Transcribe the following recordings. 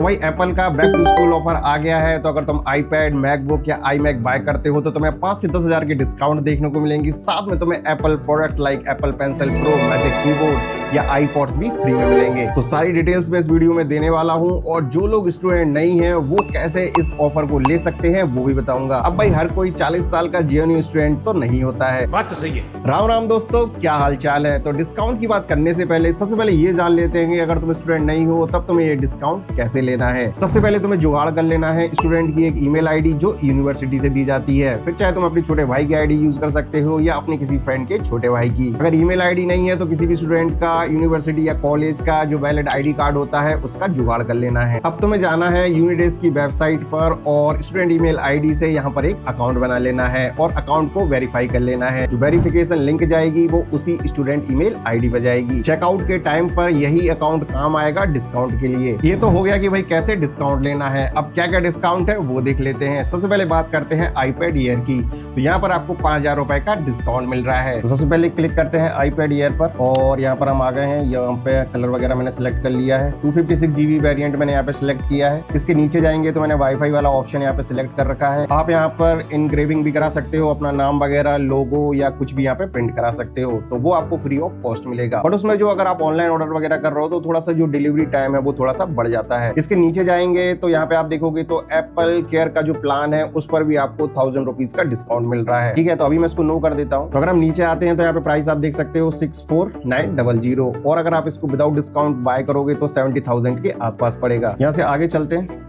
तो भाई एप्पल का बैक टू स्कूल ऑफर आ गया है। तो अगर तुम आईपैड, मैकबुक या iMac बाय करते हो तो तुम्हें 5 से 10 हजार की डिस्काउंट देखने को मिलेंगी। साथ में तुम्हें Apple product like Apple pencil pro, magic keyboard या आईपॉड्स भी फ्री में मिलेंगे। तो सारी डिटेल्स मैं इस वीडियो में देने वाला हूं और जो लोग स्टूडेंट नहीं है वो कैसे इस ऑफर को ले सकते हैं वो भी बताऊंगा। अब भाई हर कोई 40 साल का जेन्युइन स्टूडेंट तो नहीं होता है। बात तो सही है। राम राम दोस्तों, क्या हाल चाल है। तो डिस्काउंट की बात करने से पहले सबसे पहले ये जान लेते हैं कि अगर तुम स्टूडेंट नहीं हो तब तुम्हें ये डिस्काउंट कैसे लेना है। सबसे पहले तुम्हें जुगाड़ कर लेना है स्टूडेंट की एक ईमेल आईडी जो यूनिवर्सिटी से दी जाती है। फिर चाहे तुम अपने छोटे भाई की आईडी यूज कर सकते हो या अपने किसी फ्रेंड के छोटे भाई की। अगर ईमेल आईडी नहीं है तो किसी भी स्टूडेंट का यूनिवर्सिटी या कॉलेज का जो वैलिड आईडी कार्ड होता है उसका जुगाड़ कर लेना है। अब तुम्हें जाना है यूनिडेस की वेबसाइट पर और स्टूडेंट ईमेल आईडी से यहाँ पर एक अकाउंट बना लेना है और अकाउंट को वेरीफाई कर लेना है। जो वेरिफिकेशन लिंक जाएगी वो उसी स्टूडेंट ईमेल आईडी पर जाएगी। चेकआउट के टाइम पर यही अकाउंट काम आएगा डिस्काउंट के लिए। ये तो हो गया कि भाई कैसे डिस्काउंट लेना है। अब क्या क्या डिस्काउंट है वो देख लेते हैं। सबसे पहले बात करते हैं आईपैड ईयर की। तो यहाँ पर आपको 5,000 रुपए का डिस्काउंट मिल रहा है। तो सबसे पहले क्लिक करते हैं आईपैड ईयर पर और यहाँ पर हम आ गए हैं। यहाँ पे कलर वगैरह मैंने सिलेक्ट कर लिया है। 256 GB वेरिएंट मैंने यहाँ पे सिलेक्ट किया है। इसके नीचे जाएंगे तो मैंने वाईफाई वाला ऑप्शन यहाँ पे सिलेक्ट कर रखा है। आप यहाँ पर इनग्रेविंग भी करा सकते हो, अपना नाम वगैरह, लोगो या कुछ भी यहाँ पे प्रिंट करा सकते हो। तो वो आपको फ्री ऑफ कॉस्ट मिलेगा। बट उसमें जो अगर आप ऑनलाइन ऑर्डर वगैरह कर रहे हो तो थोड़ा सा जो डिलीवरी टाइम है वो थोड़ा सा बढ़ जाता है। इसके नीचे जाएंगे तो यहाँ पे आप देखोगे तो एप्पल केयर का जो प्लान है उस पर भी आपको 1000 रुपीज का डिस्काउंट मिल रहा है। ठीक है, तो अभी मैं इसको नो कर देता हूँ। तो अगर हम नीचे आते हैं तो यहाँ पे प्राइस आप देख सकते हो 64,900 और अगर आप इसको विदाउट डिस्काउंट बाय करोगे तो 70,000 के आसपास पड़ेगा। यहाँ से आगे चलते हैं।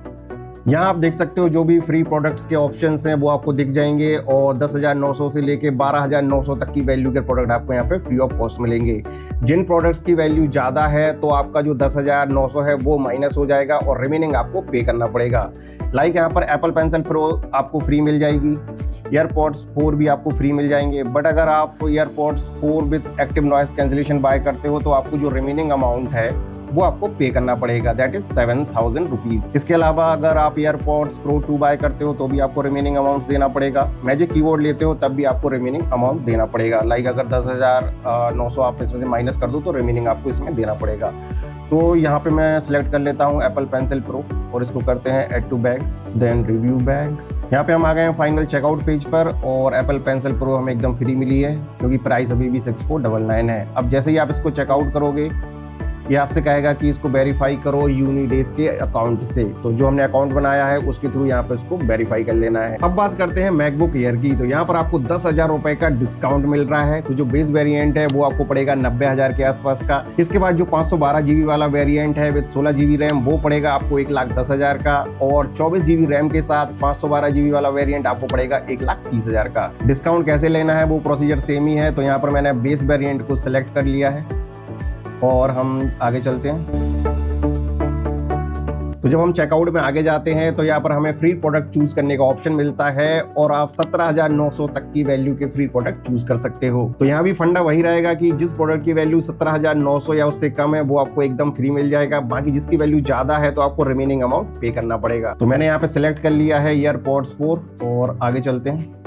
यहाँ आप देख सकते हो जो भी फ्री प्रोडक्ट्स के ऑप्शंस हैं वो आपको दिख जाएंगे और 10,900 से लेके 12,900 तक की वैल्यू के प्रोडक्ट आपको यहाँ पे फ्री ऑफ कॉस्ट मिलेंगे। जिन प्रोडक्ट्स की वैल्यू ज्यादा है तो आपका जो 10,900 है वो माइनस हो जाएगा और रिमेनिंग आपको पे करना पड़ेगा। लाइक यहाँ पर एप्पल पेंसिल प्रो आपको फ्री मिल जाएगी। एयरपॉड्स 4 भी आपको फ्री मिल जाएंगे। बट अगर आप AirPods 4 with active noise cancellation buy करते हो तो आपको जो रिमेनिंग अमाउंट है वो आपको पे करना पड़ेगा, दैट इज 7,000 रुपीज। इसके अलावा अगर आप एयरपॉड्स प्रो 2 बाय करते हो तो भी आपको रिमेनिंग अमाउंट देना पड़ेगा। मैजिक कीबोर्ड लेते हो तब भी आपको रिमेनिंग अमाउंट देना पड़ेगा। लाइक अगर 10,900 आप इसमें से माइनस कर दो तो रिमेनिंग आपको इसमें देना पड़ेगा। तो यहाँ पे मैं सिलेक्ट कर लेता हूँ एप्पल पेंसिल प्रो और इसको करते हैं add to bag, then review bag. यहाँ पे हम आ गए हैं फाइनल चेकआउट पेज पर और एप्पल पेंसिल प्रो हमें एकदम फ्री मिली है क्योंकि प्राइस अभी भी 6499 है। अब जैसे ही आप इसको चेकआउट करोगे ये आपसे कहेगा कि इसको वेरीफाई करो यूनिडेस के अकाउंट से। तो जो हमने अकाउंट बनाया है उसके थ्रू यहाँ पे इसको वेरीफाई कर लेना है। अब बात करते हैं मैकबुक एयर की। तो यहाँ पर आपको 10,000 रुपए का डिस्काउंट मिल रहा है। तो जो बेस वेरिएंट है वो आपको पड़ेगा 90,000 के आसपास का। इसके बाद जो 512 GB वाला वेरिएंट है विद 16 GB रैम वो पड़ेगा आपको 1,10,000 का और 24 GB रैम के साथ 512 GB वाला वेरिएंट आपको पड़ेगा 1,30,000 का। डिस्काउंट कैसे लेना है वो प्रोसीजर सेम ही है। तो यहाँ पर मैंने बेस वेरिएंट को सिलेक्ट कर लिया है और हम आगे चलते हैं। तो जब हम चेकआउट में आगे जाते हैं तो यहाँ पर हमें फ्री प्रोडक्ट चूज करने का ऑप्शन मिलता है और आप 17,900 तक की वैल्यू के फ्री प्रोडक्ट चूज कर सकते हो। तो यहाँ भी फंडा वही रहेगा कि जिस प्रोडक्ट की वैल्यू 17,900 या उससे कम है वो आपको एकदम फ्री मिल जाएगा। बाकी जिसकी वैल्यू ज्यादा है तो आपको रिमेनिंग अमाउंट पे करना पड़ेगा। तो मैंने यहाँ पे सिलेक्ट कर लिया है एयरपॉड्स 4 और आगे चलते हैं।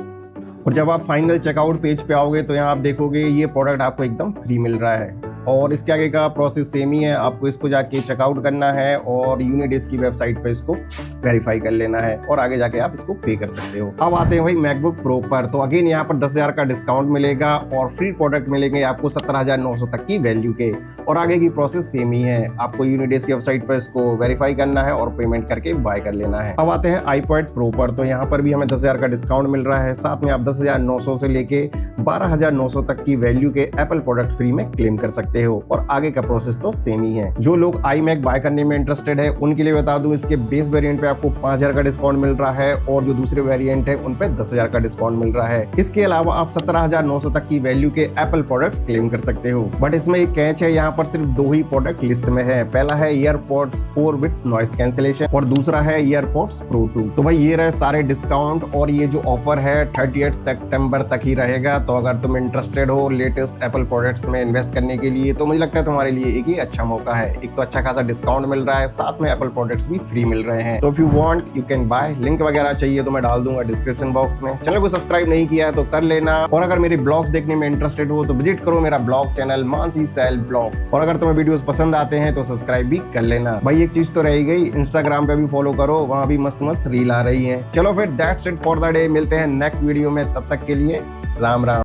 और जब आप फाइनल चेकआउट पेज पे आओगे तो यहाँ आप देखोगे ये प्रोडक्ट आपको एकदम फ्री मिल रहा है और इसके आगे का प्रोसेस सेम ही है। आपको इसको जाके चेकआउट करना है और यूनिडेस की वेबसाइट पे इसको वेरीफाई कर लेना है और आगे जाके आप इसको पे कर सकते हो। अब आते हैं भाई मैकबुक प्रो पर। तो अगेन यहाँ पर 10,000 का डिस्काउंट मिलेगा और फ्री प्रोडक्ट मिलेंगे आपको 17,900 तक की वैल्यू के और आगे की प्रोसेस सेम ही है। आपको यूनिडेस की वेबसाइट पर इसको वेरीफाई करना है और पेमेंट करके बाय कर लेना है। अब आते हैं आईपैड प्रो पर। तो यहाँ पर भी हमें 10,000 का डिस्काउंट मिल रहा है। साथ में आप 10,900 से लेके 12,900 तक की वैल्यू के एप्पल प्रोडक्ट फ्री में क्लेम कर सकते हो और आगे का प्रोसेस तो सेम ही है। जो लोग iMac बाय करने में इंटरेस्टेड है उनके लिए बता दूं इसके बेस वेरिएंट पे आपको 5,000 का डिस्काउंट मिल रहा है और जो दूसरे वेरिएंट है उन पे 10,000 का डिस्काउंट मिल रहा है। इसके अलावा आप 17,900 तक की वैल्यू के एप्पल प्रोडक्ट्स क्लेम कर सकते हो। बट इसमें एक कैच है, यहाँ पर सिर्फ 2 ही प्रोडक्ट लिस्ट में है। पहला है एयरपॉड्स 4 विद नॉइस कैंसिलेशन और दूसरा है एयरपॉड्स प्रो 2। तो भाई ये रहे सारे डिस्काउंट और ये जो ऑफर है 38 सितंबर तक ही रहेगा। तो अगर तुम इंटरेस्टेड हो लेटेस्ट एप्पल प्रोडक्ट्स में इन्वेस्ट करने के लिए तो मुझे लगता है तुम्हारे लिए एक ही अच्छा मौका है। एक तो अच्छा खासा डिस्काउंट मिल रहा है, साथ में एप्पल प्रोडक्ट्स भी फ्री मिल रहे हैं। तो if you want you can buy. Link वगैरह चाहिए तो मैं डाल दूंगा डिस्क्रिप्शन बॉक्स में। चैनल को सब्सक्राइब नहीं किया है तो कर लेना, और अगर मेरे ब्लॉग्स देखने में इंटरेस्टेड हो तो विजिट करो मेरा blog channel Mansi self blogs, और अगर तुम्हें वीडियोस पसंद आते हैं तो सब्सक्राइब भी कर लेना। भाई एक चीज तो रह गई, इंस्टाग्राम पे भी फॉलो करो, वहां भी मस्त मस्त रील आ रही है। चलो फिर that's it for the day, मिलते हैं नेक्स्ट वीडियो में, तब तक के लिए राम राम।